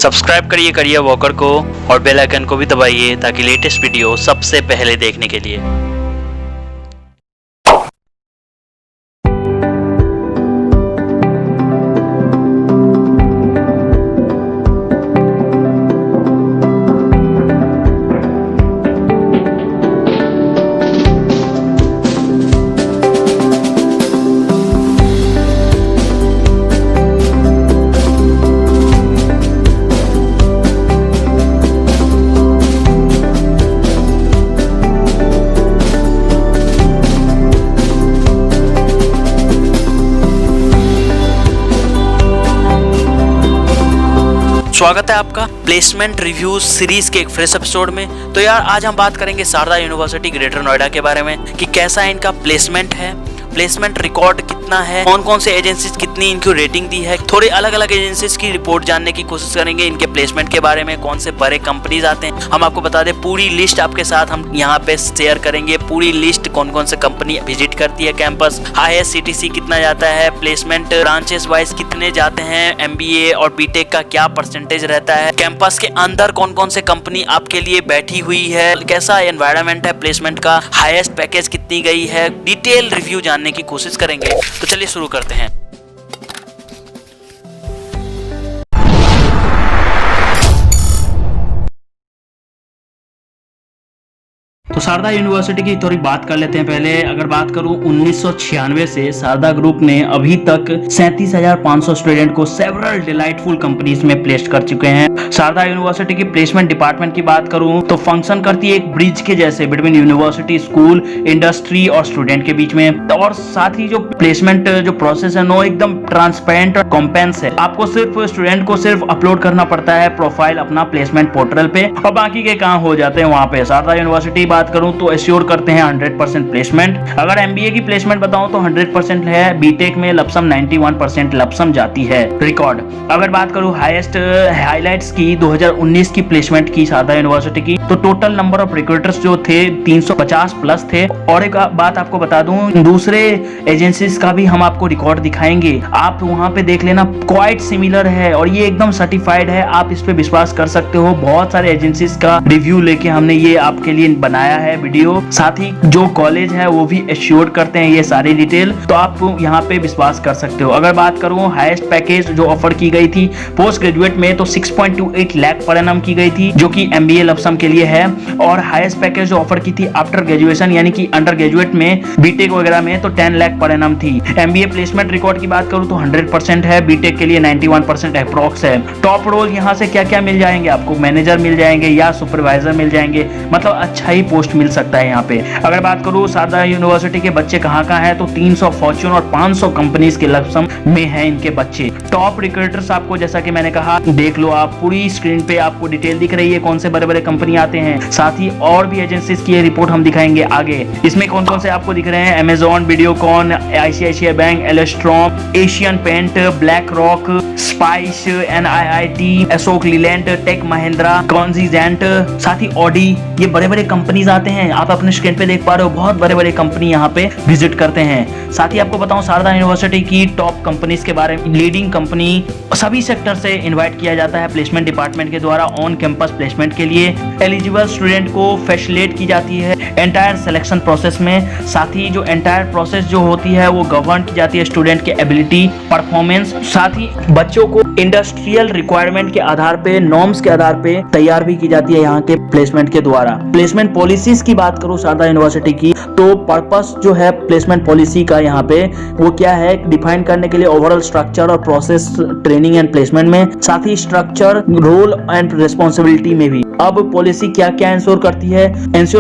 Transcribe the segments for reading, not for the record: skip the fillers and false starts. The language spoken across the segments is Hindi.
सब्सक्राइब करिए करियर वॉकर को और बेल आइकन को भी दबाइए ताकि लेटेस्ट वीडियो सबसे पहले देखने के लिए। स्वागत है आपका प्लेसमेंट रिव्यू सीरीज के एक फ्रेश एपिसोड में। तो यार आज हम बात करेंगे शारदा यूनिवर्सिटी ग्रेटर नोएडा के बारे में कि कैसा इनका प्लेसमेंट है, प्लेसमेंट रिकॉर्ड कितना है, कौन कौन से एजेंसीज कितनी इनको रेटिंग दी है। थोड़े अलग अलग एजेंसीज की रिपोर्ट जानने की कोशिश करेंगे, इनके प्लेसमेंट के बारे में, कौन से बड़े कंपनीज आते हैं हम आपको बता दें। पूरी लिस्ट आपके साथ हम यहाँ पे शेयर करेंगे, पूरी लिस्ट कौन कौन से कंपनी विजिट करती है कैंपस, हाईएस्ट सीटीसी कितना जाता है, प्लेसमेंट ब्रांचेस वाइज कितने जाते हैं, एमबीए और बीटेक का क्या परसेंटेज रहता है, कैंपस के अंदर कौन कौन से कंपनी आपके लिए बैठी हुई है, कैसा एनवायरनमेंट है प्लेसमेंट का, हाईएस्ट पैकेज कितनी गई है, डिटेल रिव्यू जानने की कोशिश करेंगे। तो चलिए शुरू करते हैं। तो शारदा यूनिवर्सिटी की थोड़ी बात कर लेते हैं। पहले अगर बात करूं 1996 से शारदा ग्रुप ने अभी तक 37,500 स्टूडेंट को सेवरल डिलाइटफुल कंपनीज में प्लेस कर चुके हैं। शारदा यूनिवर्सिटी की प्लेसमेंट डिपार्टमेंट की बात करूं तो फंक्शन करती है एक ब्रिज के जैसे बिटवीन यूनिवर्सिटी, स्कूल, इंडस्ट्री और स्टूडेंट के बीच में। और साथ ही जो प्लेसमेंट जो प्रोसेस है वो एकदम ट्रांसपेरेंट और कॉम्पेंस है। आपको सिर्फ स्टूडेंट को सिर्फ अपलोड करना पड़ता है प्रोफाइल अपना प्लेसमेंट पोर्टल पे और बाकी के काम हो जाते हैं वहां पे। शारदा यूनिवर्सिटी बात करूं तो एश्योर करते हैं 100% प्लेसमेंट। अगर एमबीए की प्लेसमेंट बताऊं तो 100% है, बीटेक में लपसम 91% लपसम जाती है रिकॉर्ड। अगर बात करूं हाईएस्ट हाइलाइट्स की 2019 की प्लेसमेंट की शारदा यूनिवर्सिटी की तो टोटल नंबर ऑफ रिक्रूटर्स जो थे 350 प्लस थे। और एक बात आपको बता दूं, दूसरे एजेंसीज का भी हम आपको रिकॉर्ड दिखाएंगे, आप वहां पे देख लेना, क्वाइट सिमिलर है और ये एकदम सर्टिफाइड है, आप इस पे विश्वास कर सकते हो। बहुत सारे एजेंसीज का रिव्यू लेके हमने ये आपके लिए बनाया है वीडियो। साथ ही जो कॉलेज है वो भी एश्योर करते हैं ये सारी डिटेल, तो आप यहाँ पे विश्वास कर सकते हो। अगर बात करूं हाईएस्ट पैकेज जो ऑफर की गई थी पोस्ट ग्रेजुएट में तो 6.28 लाख पर एनम की गई थी, जो कि एमबीए लपसम के लिए है। और हाईएस्ट पैकेज जो ऑफर की थी आफ्टर ग्रेजुएशन यानी कि अंडर ग्रेजुएट में, बीटेक वगैरह में तो 10 लाख पर एनम थी। एमबीए प्लेसमेंट रिकॉर्ड की बात करूं तो 100% है, बीटेक के लिए 91% अप्रॉक्स है। टॉप रोल यहाँ से क्या क्या मिल जाएंगे आपको, मैनेजर मिल जाएंगे या सुपरवाइजर मिल जाएंगे, मतलब अच्छा ही पोस्ट मिल सकता है यहाँ पे। अगर बात करूं शारदा यूनिवर्सिटी के बच्चे कहाँ हैं तो 300 फॉर्च्यून और 500 कंपनीज के लपसम में हैं इनके बच्चे। टॉप रिक्रूटर्स आपको जैसा कि मैंने कहा देख लो, आप पूरी स्क्रीन पे आपको डिटेल दिख रही है कौन से बड़े बड़े कंपनी आते हैं। साथ ही और भी एजेंसीज की रिपोर्ट हम दिखाएंगे आगे। इसमें कौन कौन से आपको दिख रहे हैं, Amazon, Videocon, ICICI bank, Alstom, Asian paint, BlackRock, Spice, NIIT, Ashok Leyland, Tech Mahindra, Cognizant, साथ ही ऑडी, ये बड़े बड़े कंपनीज आते हैं। आप अपने स्क्रीन पे देख पा रहे हो, बहुत बड़े बड़े कंपनी यहाँ पे विजिट करते हैं। साथ ही आपको बताऊं शारदा यूनिवर्सिटी की टॉप कंपनीज के बारे में, लीडिंग कंपनी सभी सेक्टर से इनवाइट किया जाता है प्लेसमेंट डिपार्टमेंट के द्वारा ऑन कैंपस प्लेसमेंट के लिए। एलिजिबल स्टूडेंट को फैसिलिटेट की जाती है एंटायर सिलेक्शन प्रोसेस में। साथ ही जो एंटायर प्रोसेस जो होती है वो गवर्न की जाती है स्टूडेंट के एबिलिटी, परफॉर्मेंस। साथ ही बच्चों को इंडस्ट्रियल रिक्वायरमेंट के आधार पे, नॉर्म्स के आधार पे तैयार भी की जाती है यहाँ के प्लेसमेंट के द्वारा। प्लेसमेंट पॉलिसीज की बात करूं शारदा यूनिवर्सिटी की तो पर्पस जो है प्लेसमेंट पॉलिसी का यहाँ पे वो क्या है डिफाइन करने के लिए ओवरऑल स्ट्रक्चर और प्रोसेस ट्रेनिंग एंड प्लेसमेंट में, साथ ही स्ट्रक्चर, रोल एंड रिस्पॉन्सिबिलिटी में भी। अब पॉलिसी क्या क्या इंश्योर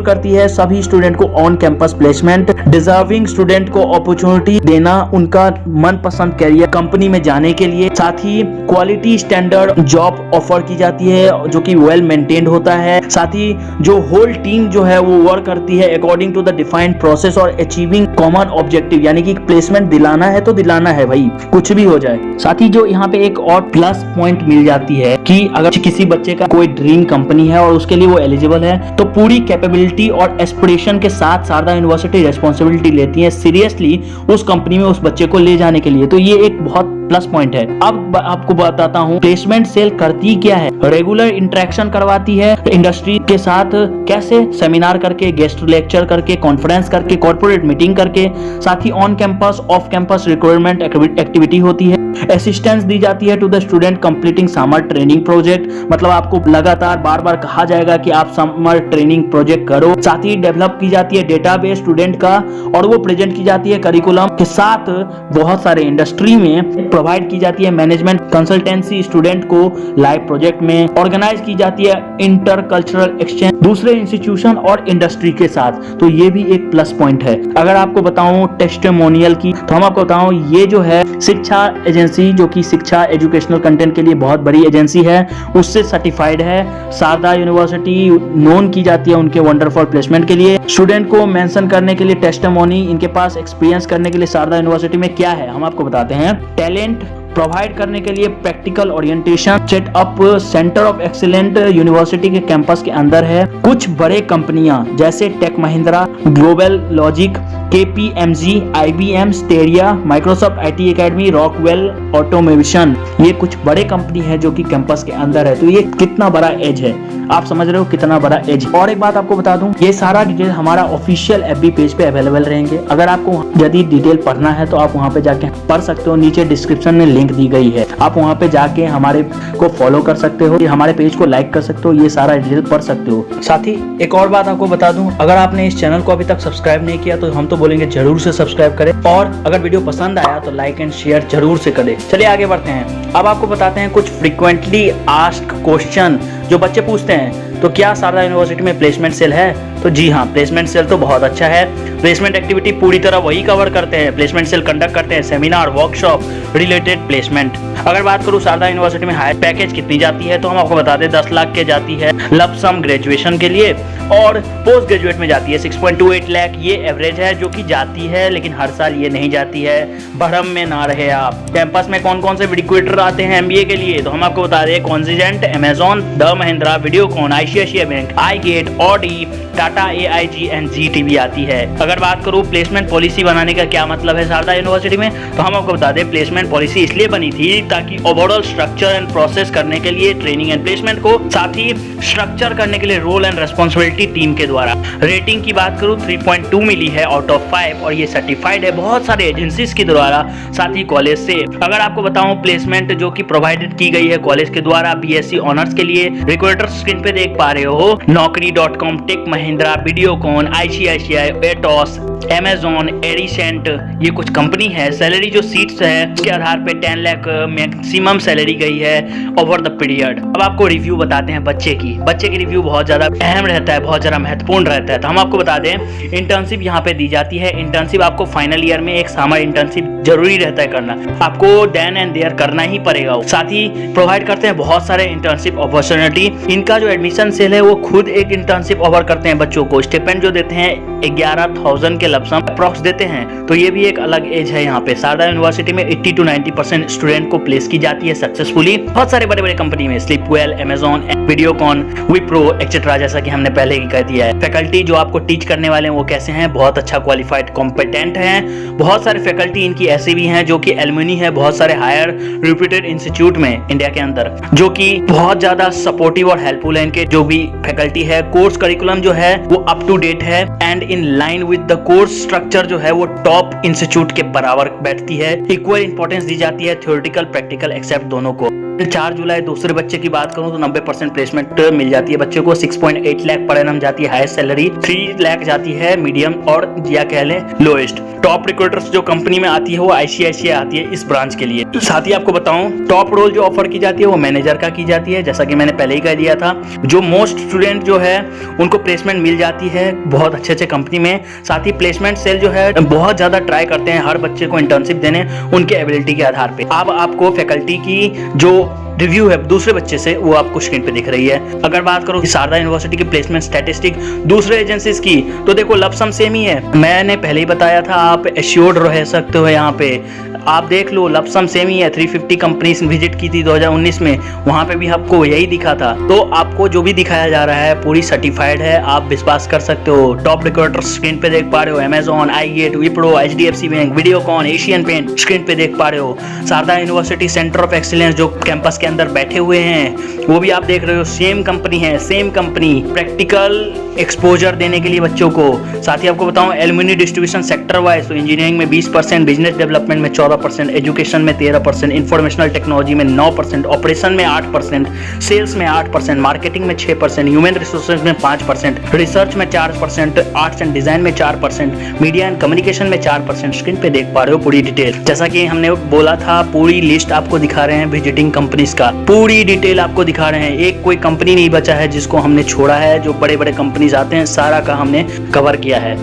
करती है सभी स्टूडेंट को on campus placement, deserving student को अपॉर्चुनिटी देना उनका मनपसंद कैरियर कंपनी में जाने के लिए। साथ ही क्वालिटी स्टैंडर्ड जॉब ऑफर की जाती है जो कि वेल मेंटेन्ड होता है। साथ ही जो होल टीम जो है वो वर्क करती है according to the defined streamline process और अचीविंग कॉमन ऑब्जेक्टिव, यानी कि प्लेसमेंट दिलाना है तो दिलाना है भाई, कुछ भी हो जाए। साथ ही जो यहाँ पे एक और प्लस पॉइंट मिल जाती है कि अगर किसी बच्चे का कोई ड्रीम कंपनी है और उसके लिए वो एलिजिबल है तो पूरी कैपेबिलिटी और एस्पिरेशन के साथ शारदा यूनिवर्सिटी रेस्पॉन्सिबिलिटी लेती है सीरियसली उस कंपनी में उस बच्चे को ले जाने के लिए। तो ये एक बहुत प्लस पॉइंट है। अब आपको बताता हूँ प्लेसमेंट सेल करती क्या है। रेगुलर इंटरेक्शन करवाती है इंडस्ट्री के साथ, कैसे? सेमिनार करके, गेस्ट लेक्चर करके, कॉन्फ्रेंस करके, कॉर्पोरेट मीटिंग करके, साथ ही on campus off campus requirement activity होती है। असिस्टेंस दी जाती है to the student completing summer training project, मतलब आपको लगातार बार बार कहा जाएगा कि आप समर ट्रेनिंग प्रोजेक्ट करो। साथ ही डेवलप की जाती है डेटाबेस स्टूडेंट का और वो प्रेजेंट की जाती है करिकुलम के साथ। बहुत सारे इंडस्ट्री में प्रोवाइड की जाती है मैनेजमेंट कंसल्टेंसी स्टूडेंट को लाइव प्रोजेक्ट में। ऑर्गेनाइज की जाती है इंटर कल्चरल एक्सचेंज दूसरे इंस्टीट्यूशन और इंडस्ट्री के साथ, तो ये भी एक प्लस पॉइंट है। अगर आपको बताऊं टेस्टिमोनियल की, तो हम आपको बताऊं ये जो है शिक्षा एजेंसी, जो कि शिक्षा एजुकेशनल कंटेंट के लिए बहुत बड़ी एजेंसी है, उससे सर्टिफाइड है। शारदा यूनिवर्सिटी नोन की जाती है उनके वंडरफुल प्लेसमेंट के लिए। स्टूडेंट को मेंशन करने के लिए टेस्टिमोनी, इनके पास एक्सपीरियंस करने के लिए शारदा यूनिवर्सिटी में क्या है हम आपको बताते हैं। टैलेंट प्रोवाइड करने के लिए practical orientation setup centre of excellent university के कैंपस के अंदर है। कुछ बड़े कंपनियां जैसे Tech Mahindra, GlobalLogic, KPMG, IBM, Steria, Microsoft IT academy, Rockwell Automation, ये कुछ बड़े कंपनी है जो कि कैंपस के अंदर है। तो ये कितना बड़ा एज है, आप समझ रहे हो कितना बड़ा एज। और एक बात आपको बता दूं, ये सारा डिटेल हमारा ऑफिशियल FB पेज पे अवेलेबल रहेंगे। अगर आपको यदि डिटेल पढ़ना है तो आप वहां पे जाके पढ़ सकते हो, नीचे डिस्क्रिप्शन में लिंक दी गई है, आप वहां पे जाके हमारे को फॉलो कर सकते हो, हमारे पेज को लाइक कर सकते हो, ये सारा डिटेल पढ़ सकते हो। साथ ही एक और बात आपको बता दूं, अगर आपने इस चैनल को अभी तक सब्सक्राइब नहीं किया तो हम तो बोलेंगे जरूर से सब्सक्राइब करें, और अगर वीडियो पसंद आया तो लाइक एंड शेयर जरूर से करें। चलिए आगे बढ़ते हैं। अब आपको बताते हैं कुछ फ्रीक्वेंटली आस्क्ड क्वेश्चन जो बच्चे पूछते हैं। तो क्या शारदा यूनिवर्सिटी में प्लेसमेंट सेल है? तो जी हाँ, प्लेसमेंट सेल तो बहुत अच्छा है। प्लेसमेंट एक्टिविटी पूरी तरह वही कवर करते हैं। प्लेसमेंट सेल कंडक्ट करते हैं सेमिनार, वर्कशॉप रिलेटेड प्लेसमेंट। अगर बात करूँ शारदा यूनिवर्सिटी में हायर पैकेज कितनी जाती है, तो हम आपको बता दें 10 लाख के जाती है लपसम ग्रेजुएशन के लिए, और पोस्ट ग्रेजुएट में जाती है 6.28 लाख। ये एवरेज है जो कि जाती है, लेकिन हर साल ये नहीं जाती है, भ्रम में ना रहे आप। कैंपस में कौन कौन से रिक्रूटर आते हैं MBA के लिए, तो हम आपको बता दें Cognizant, Amazon, the Mahindra, Videocon, ICICI bank, iGate, Audi, Tata, AIG and GT भी आती है। अगर बात करूं प्लेसमेंट पॉलिसी बनाने का क्या मतलब है शारदा यूनिवर्सिटी में, तो हम आपको बता दें प्लेसमेंट पॉलिसी इसलिए बनी थी ताकि ओवरऑल स्ट्रक्चर एंड प्रोसेस करने के लिए ट्रेनिंग एंड प्लेसमेंट को, साथ ही स्ट्रक्चर करने के लिए रोल एंड रेस्पॉन्सिबिलिटी टीम के द्वारा। रेटिंग की बात करूं 3.2 मिली है आउट ऑफ 5, और ये सर्टिफाइड है बहुत सारे एजेंसीज के द्वारा, साथ ही कॉलेज से। अगर आपको बताऊं प्लेसमेंट जो कि प्रोवाइडेड की गई है कॉलेज के द्वारा BSc ऑनर्स के लिए, रिक्रूटर स्क्रीन पे देख पा रहे हो, Naukri.com, tech Mahindra, Videocon, ICICI, Atos, Amazon, Aricent, ये कुछ कंपनी है। सैलरी जो सीट्स है उसके आधार पे 10 लाख मैक्सिमम सैलरी गई है ओवर द पीरियड। अब आपको रिव्यू बताते हैं बच्चे की रिव्यू बहुत ज्यादा अहम रहता है, बहुत ज्यादा महत्वपूर्ण रहता है। तो हम आपको बता दें इंटर्नशिप यहाँ पे दी जाती है। इंटर्नशिप आपको फाइनल ईयर में एक समर इंटर्नशिप जरूरी रहता है करना, आपको देन एंड देयर करना ही पड़ेगा। साथ ही प्रोवाइड करते हैं बहुत सारे इंटर्नशिप अपॉर्चुनिटी। इनका जो एडमिशन सेल है वो खुद एक इंटर्नशिप ऑफर करते हैं बच्चों को। स्टिपेंड जो देते हैं 11,000 के लमसम अप्रॉक्स देते हैं। तो ये भी एक अलग एज है। यहाँ पे शारदा यूनिवर्सिटी में 80 to 90% स्टूडेंट को प्लेस की जाती है सक्सेसफुली। बहुत सारे बड़े बड़े कंपनी में स्लीपवेल, अमेजॉन, वीडियोकॉन, विप्रो एक्सेट्रा, जैसा कि हमने पहले ही कह दिया है। फैकल्टी जो आपको टीच करने वाले हैं वो कैसे हैं, बहुत अच्छा क्वालिफाइड कॉम्पिटेंट हैं। बहुत सारे फैकल्टी इनकी ऐसे भी हैं जो कि एलुमनी है बहुत सारे हायर रिप्यूटेड इंस्टीट्यूट में इंडिया के अंदर, जो कि बहुत ज्यादा सपोर्टिव और हेल्पफुल है। इनके जो भी फैकल्टी है, कोर्स करिकुलम जो है वो अप टू डेट है and in line with the course structure जो है वो टॉप इंस्टीट्यूट के बराबर बैठती है। इक्वल इंपॉर्टेंस दी जाती है थ्योरेटिकल प्रैक्टिकल एक्सेप्ट दोनों को। 4 जुलाई दूसरे बच्चे की बात करूं तो 90% प्लेसमेंट मिल जाती है बच्चे को। 6.8 लाख पर एनम जाती है हाईएस्ट सैलरी, 3 लाख जाती है मीडियम और या कह लें लोएस्ट। टॉप रिक्रूटर्स जो कंपनी में आती है वो ICICI आती है इस ब्रांच के लिए। साथ ही आपको बताऊं टॉप रोल जो ऑफर की जाती है वो मैनेजर का की जाती है, जैसा कि मैंने पहले ही कह दिया था। जो मोस्ट स्टूडेंट जो है उनको प्लेसमेंट मिल जाती है बहुत अच्छे कंपनी में। साथ ही प्लेसमेंट सेल जो है बहुत ज्यादा ट्राई करते हैं हर बच्चे को इंटर्नशिप देने उनके एबिलिटी के आधार पे। अब आपको फैकल्टी की जो रिव्यू है दूसरे बच्चे से, वो आपको स्क्रीन पे दिख रही है। अगर बात करो शारदा यूनिवर्सिटी की प्लेसमेंट स्टैटिस्टिक दूसरे एजेंसीज की, तो देखो लपसम सेम ही है। मैंने पहले ही बताया था, आप एश्योर्ड रह सकते हो। यहाँ पे आप देख लो, लपसम सेम ही है। 350 कंपनीज विजिट की थी 2019 में, वहां पे भी आपको यही दिखा था। तो आपको जो भी दिखाया जा रहा है पूरी सर्टिफाइड है, आप विश्वास कर सकते हो। टॉप रिक्रूटर स्क्रीन पे देख पा रहे हो, Amazon, iGate, Wipro, HDFC bank, Videocon, Asian paint screen पे देख पा रहे हो। Sharda university centre of excellence जो कैंपस के अंदर बैठे हुए हैं, वो भी आप देख रहे हो, सेम कंपनी है, सेम कंपनी। प्रैक्टिकल एक्सपोजर देने के लिए बच्चों को। साथ ही आपको बताऊं, एलुमनी डिस्ट्रीब्यूशन सेक्टर वाइज, तो इंजीनियरिंग में 20%, बिजनेस डेवलपमेंट में 14%, एजुकेशन में 13%, इंफॉर्मेशनल टेक्नोलॉजी में 9%, ऑपरेशन में 8%, सेल्स में 8%, मार्केटिंग में 6%, ह्यूमन रिसोर्सेज में 5%, रिसर्च में 4%, आर्ट्स एंड डिजाइन में 4%, मीडिया एंड कम्युनिकेशन में 4%। स्क्रीन पे देख पा रहे हो पूरी डिटेल। जैसा कि हमने बोला था, पूरी लिस्ट आपको दिखा रहे हैं विजिटिंग कंपनीज का, पूरी डिटेल आपको दिखा रहे हैं। एक कोई कंपनी नहीं बचा है जिसको हमने छोड़ा है। जो बड़े बड़े कंपनीज आते हैं, सारा का हमने कवर किया है।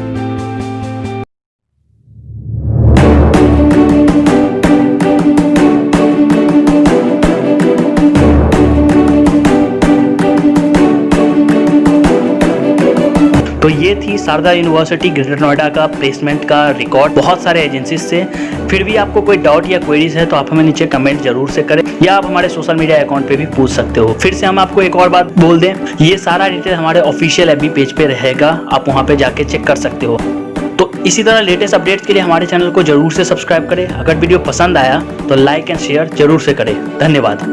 तो ये थी शारदा यूनिवर्सिटी ग्रेटर नोएडा का प्लेसमेंट का रिकॉर्ड बहुत सारे एजेंसीज से। फिर भी आपको कोई डाउट या क्वेरीज है तो आप हमें नीचे कमेंट जरूर से करें, या आप हमारे सोशल मीडिया अकाउंट पे भी पूछ सकते हो। फिर से हम आपको एक और बात बोल दें, ये सारा डिटेल हमारे ऑफिशियल एफबी पेज पे रहेगा, आप वहाँ पे जाके चेक कर सकते हो। तो इसी तरह लेटेस्ट अपडेट्स के लिए हमारे चैनल को जरूर से सब्सक्राइब करें। अगर वीडियो पसंद आया तो लाइक एंड शेयर जरूर से करें। धन्यवाद।